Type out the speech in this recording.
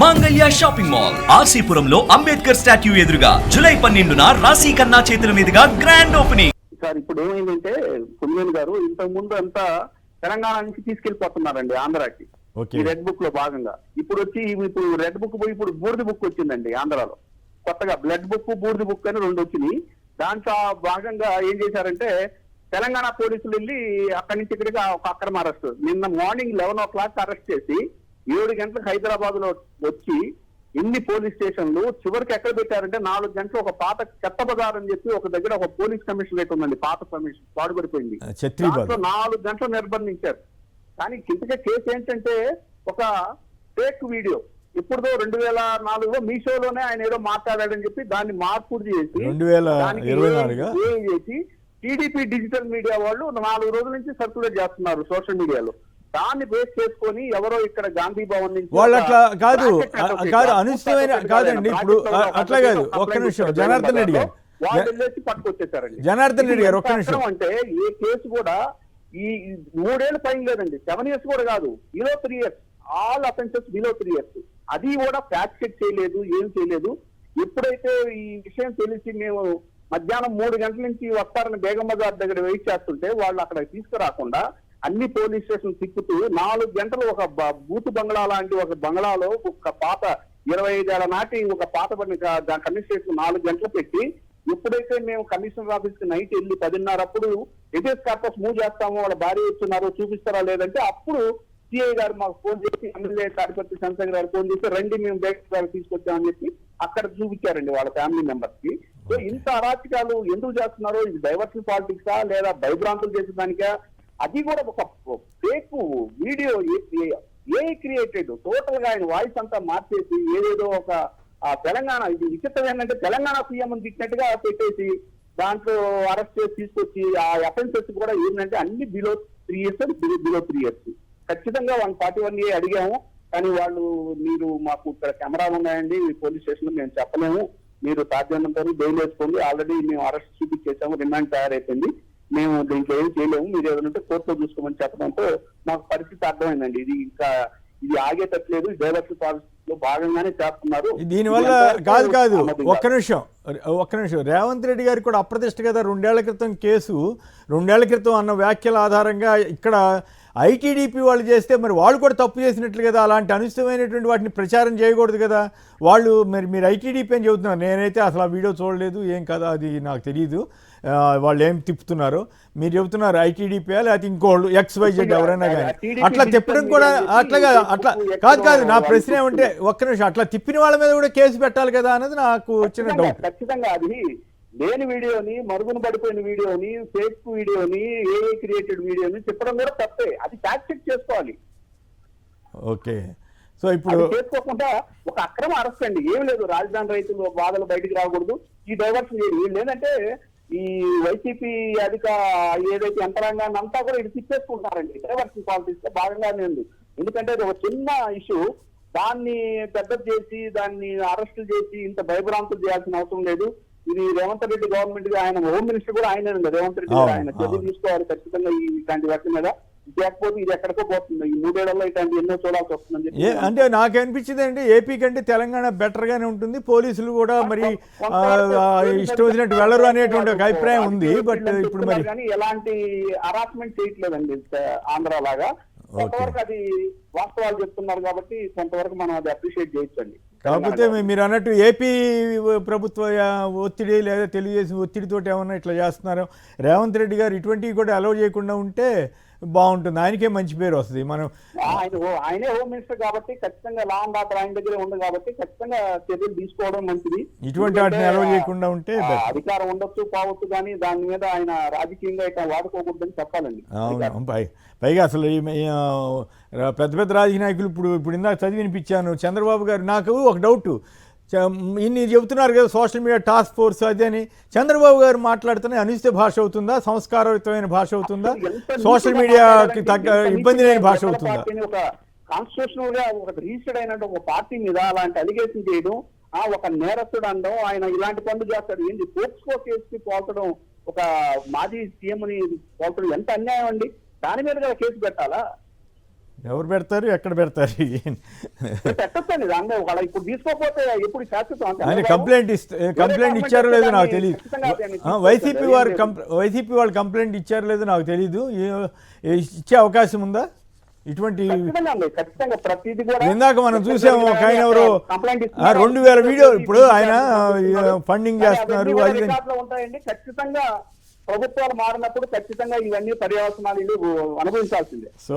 మాంగళ్య shopping mall ఆర్సీపురంలో Ambedkar statue ఎదురుగా July 12న రాశి ఖన్నా చేతుల మీదుగా గ్రాండ్ ఓపెనింగ్. సార్ ఇప్పుడు ఏమైందంటే పుణ్యన్ గారు ఇంతకు ముందు అంతా తెలంగాణ నుంచి తీసుకెళ్లిపోతున్నారండి ఆంధ్రాకి ఈ రెడ్ బుక్ లో భాగంగా. ఇప్పుడు రెడ్ బుక్ పోయి ఇప్పుడు బూర్ది బుక్ వచ్చిందండి ఆంధ్రాలో. కొత్తగా బ్లడ్ బుక్ బూర్ది బుక్ అని రెండు వచ్చినాయి. దాంట్లో భాగంగా ఏం చేశారంటే తెలంగాణ పోలీసులు వెళ్ళి అక్కడి నుంచి ఇక్కడికి ఒక అక్రమ అరెస్ట్ నిన్న మార్నింగ్ 11 o'clock అరెస్ట్ చేసి 7 గంటలకు హైదరాబాద్ లో వచ్చి ఇన్ని పోలీస్ స్టేషన్లు చివరికి ఎక్కడ పెట్టారంటే 4 గంటలు ఒక పాత చెత్త బజార్ అని చెప్పి ఒక దగ్గర ఒక పోలీస్ కమిషనరేట్ ఉందండి, పాత కమిషన్ పాడుపడిపోయింది. దాంట్లో 4 గంటలు నిర్బంధించారు. కానీ ఇంతకే కేసు ఏంటంటే ఒక ఫేక్ వీడియో ఇప్పుడు 2004లో మీషోలోనే ఆయన ఏదో మాట్లాడాడని చెప్పి దాన్ని మార్పు చేసి టీడీపీ డిజిటల్ మీడియా వాళ్ళు 4 రోజుల నుంచి సర్క్యులేట్ చేస్తున్నారు సోషల్ మీడియాలో. దాన్ని బేస్ చేసుకొని ఎవరో ఇక్కడ గాంధీ భవన్ నుంచి వాళ్ళు అట్లా కాదు అనుచితమైన కాదండి. ఇప్పుడు అట్లా కాదు, ఒక్క నిమిషం జనార్దన్ రెడ్డి గారు వాళ్ళు వెళ్ళేసి పట్టుకొచ్చేసారండి. జనార్దన్ రెడ్డి గారు ఒక్క నిమిషం. అంటే ఏ కేసు కూడా ఈ 3 ఏళ్ళు పైన లేదండి, 7 years కూడా కాదు, below 3 years, all offences below 3 years. అది కూడా ఫ్యాక్ట్ చెక్ చేయలేదు, ఏం చేయలేదు. ఎప్పుడైతే ఈ విషయం తెలిసి మేము మధ్యాహ్నం 3 గంటల నుంచి వస్తారని బేగం బజార్ దగ్గర వెయిట్ చేస్తుంటే వాళ్ళు అక్కడ తీసుకురాకుండా అన్ని పోలీస్ స్టేషన్ తిప్పుతూ 4 గంటలు ఒక బూత్ బంగ్లా లాంటి ఒక బంగ్లాలో ఒక పాత 25 ఏళ్ల నాటి ఒక పాత కమిషనరేట్ 4 గంటలు పెట్టి ఎప్పుడైతే మేము కమిషనర్ ఆఫీస్ కి నైట్ వెళ్ళి 10:30 అప్పుడు ఎటేస్ కార్పస్ మూవ్ చేస్తాము, వాళ్ళ భార్య వచ్చున్నారో చూపిస్తారా లేదంటే అప్పుడు సిఐ గారు మాకు ఫోన్ చేసి ఎమ్మెల్యే తాడిపత్రి చంద్రశేఖర్ గారు ఫోన్ చేసి రండి మేము బేగం గారు తీసుకొచ్చామని చెప్పి అక్కడ చూపించారండి వాళ్ళ ఫ్యామిలీ మెంబర్స్ కి. సో ఇంత అరాచకాలు ఎందుకు చేస్తున్నారో, ఇది డైవర్షన్ పాలిటిక్సా లేదా భయభ్రాంతులు చేసేదానికా? అది కూడా ఒక ఫేక్ వీడియో ఏ క్రియేటెడ్ టోటల్ గా ఆయన వాయిస్ అంతా మార్చేసి ఏదేదో ఒక తెలంగాణ, ఇది విచిత్రం ఏంటంటే తెలంగాణ సీఎం అని తిట్టినట్టుగా పెట్టేసి దాంట్లో అరెస్ట్ చేసి తీసుకొచ్చి ఆ అఫెన్సెస్ కూడా ఏంటంటే అన్ని బిలో 3 years బిలో 3 years. ఖచ్చితంగా 141A అడిగాము, కానీ వాళ్ళు మీరు మాకు ఇక్కడ కెమెరాలు ఉన్నాయండి పోలీస్ స్టేషన్ లో మేము చెప్పలేము, మీరు సాధ్యమంతా బెయిల్ వేసుకోండి, ఆల్రెడీ మేము అరెస్ట్ చూపించేసాము, రిమాండ్ తయారైపోయింది, మేము దీంట్లో ఏం చేయలేము, మీరు ఏదంటే కోర్టులో చూసుకోమని చెప్పడంతో మాకు పరిస్థితి అర్థమైందండి. ఇది ఆగేటట్లేదు, డైవర్షన్ పాలసీ లో భాగంగానే చేస్తున్నారు. దీనివల్ల కాదు ఒక్క నిమిషం రేవంత్ రెడ్డి గారికి కూడా అప్రతిష్ట కదా. 2 ఏళ్ల క్రితం కేసు, 2 ఏళ్ల క్రితం అన్న వ్యాఖ్యల ఆధారంగా ఇక్కడ ఐటీడీపీ వాళ్ళు చేస్తే మరి వాళ్ళు కూడా తప్పు చేసినట్లు కదా. అలాంటి అనుచితమైనటువంటి వాటిని ప్రచారం చేయకూడదు కదా. వాళ్ళు మీరు ఐటీడీపీ అని చెబుతున్నారు, నేనైతే అసలు ఆ వీడియో చూడలేదు, ఏం కదా అది నాకు తెలియదు, వాళ్ళు ఏం తిప్పుతున్నారో. మీరు చెబుతున్నారు ఐటీడీపీ లేకపోతే ఇంకోళ్ళు XYZ ఎవరైనా కానీ అట్లా తిప్పడం కూడా అట్లా కాదు. నా ప్రశ్న ఏమంటే ఒక్క నిమిషం, అట్లా తిప్పిన వాళ్ళ మీద కూడా కేసు పెట్టాలి కదా అన్నది నాకు వచ్చిన డౌట్. ఖచ్చితంగా అది లేని వీడియోని, మరుగున పడిపోయిన వీడియోని, ఫేక్ వీడియోని, ఏఐ క్రియేటెడ్ వీడియోని చెప్పడం కూడా తప్పే. అది ఫ్యాక్ట్ చెక్ చేసుకోవాలి. ఓకే, సో ఇప్పుడు చేసుకోకుండా ఒక అక్రమ అరెస్ట్ అండి, ఏం లేదు, రాజధాని రైతులు బాధలు బయటికి రాకూడదు, ఈ డైవర్షన్ లేదంటే ఈ వైసీపీ ఏదైతే యంత్రాంగాన్ని అంతా కూడా ఇది తిప్పేసుకుంటున్నారండి. డైవర్షన్ పాలిటిక్స్ లో భాగంగానే ఉంది. ఎందుకంటే అది ఒక చిన్న ఇష్యూ, దాన్ని పెద్ద చేసి దాన్ని అరెస్టులు చేసి ఇంత భయభ్రాంతులు చేయాల్సిన అవసరం లేదు. ఇది రేవంత్ రెడ్డి గవర్నమెంట్ గా ఆయన హోమ్ మినిస్టర్ కూడా ఆయన రేవంత్ రెడ్డి గారు ఆయన చర్యలు తీసుకోవాలి ఖచ్చితంగా ఇట్లాంటి వాటి మీద. లేకపోతే ఇది ఎక్కడికో పోతుంది, ఈ 3 ఏళ్లలో ఇట్లాంటి ఎన్నో చూడాల్సి వస్తుందని. అంటే నాకు అనిపించింది అండి, ఏపీ కంటే తెలంగాణ బెటర్ గానే ఉంటుంది, పోలీసులు కూడా మరి ఇష్టం వచ్చినట్టు వెళ్ళరు అనేటువంటి ఒక అభిప్రాయం ఉంది. బట్ ఇప్పుడు మరి ఎలాంటి హరాస్మెంట్ చేయట్లేదండి ఆంధ్ర లాగా. కొంతవరకు అది వాస్తవాలు చెప్తున్నారు కాబట్టి కొంతవరకు మనం అది అప్రిషియేట్ చేయొచ్చండి. కాకపోతే మీరు అన్నట్టు ఏపీ ప్రభుత్వ ఒత్తిడి లేదా తెలుగుదేశం ఒత్తిడితోటి ఏమన్నా ఇట్లా చేస్తున్నారు. రేవంత్ రెడ్డి గారు ఇటువంటివి కూడా అలౌ చేయకుండా ఉంటే బాగుంటుంది, ఆయనకే మంచి పేరు వస్తుంది. మనం ఆయనే హోమ్ మినిస్టర్ కాబట్టి ఖచ్చితంగా లా అండ్ ఆర్డర్ ఆయన దగ్గరే ఉంది కాబట్టి ఖచ్చితంగా చర్యలు తీసుకోవడం మంచిది. ఇటువంటి వాటిని అలౌ చేయకుండా ఉంటే అధికారం ఉండొచ్చు పోవచ్చు, కానీ దాని మీద ఆయన రాజకీయంగా ఇట్లా వాడుకోకూడదని చెప్పాలండి. అవును, పైగా అసలు పెద్ద పెద్ద రాజకీయ నాయకులు ఇప్పుడు ఇందాక చదివి వినిపించాను చంద్రబాబు గారు. నాకు ఒక డౌట్, ఇన్ని చెబుతున్నారు కదా సోషల్ మీడియా టాస్క్ ఫోర్స్ అది అని, చంద్రబాబు గారు మాట్లాడుతున్న అనుచిత భాష అవుతుందా, సంస్కారయుతమైన భాష అవుతుందా, సోషల్ మీడియాకి తగ్గ ఇబ్బంది లేని భాష అవుతుందా? కాన్స్టిట్యూషనల్ గా ఒక రిజిస్టర్డ్ అయినట్టు ఒక పార్టీ మీద అలాంటి అలిగేషన్ చేయడం, ఒక నేరస్తుడు అనడం, ఆయన ఇలాంటి పనులు చేస్తాడు, ఏంటి పోక్స్కో కేసుకి పోల్చడం, ఒక మాజీ సీఎం ని పోల్చడం ఎంత అన్యాయం అండి. దాని మీద కేసు పెట్టాలా? ఎవరు పెడతారు, ఎక్కడ పెడతారు? పెట్టొచ్చండి దాన్ని వాళ్ళ ఇప్పుడు తీసుకోకపోతే ఎప్పుడు శాశ్వతం అంటే ఆయన కంప్లైంట్ ఇచ్చారో లేదో నాకు తెలియదు. వైసీపీ వాళ్ళు కంప్లైంట్ ఇచ్చారో లేదో నాకు తెలీదు. ఇచ్చే అవకాశం ఉందా ఇటువంటి? ఖచ్చితంగా ప్రతిదీ కూడా ఇందాక మనం చూసాము ఒక ఆయన ఎవరు 2000 వీడియో ఇప్పుడు ఆయన ఫండింగ్ చేస్తున్నారు అది ఉంటాయండి. ఖచ్చితంగా ప్రభుత్వాలు మారినప్పుడు ఖచ్చితంగా ఇవన్నీ పర్యవసనాలు అనుభవించాల్సిందే. సో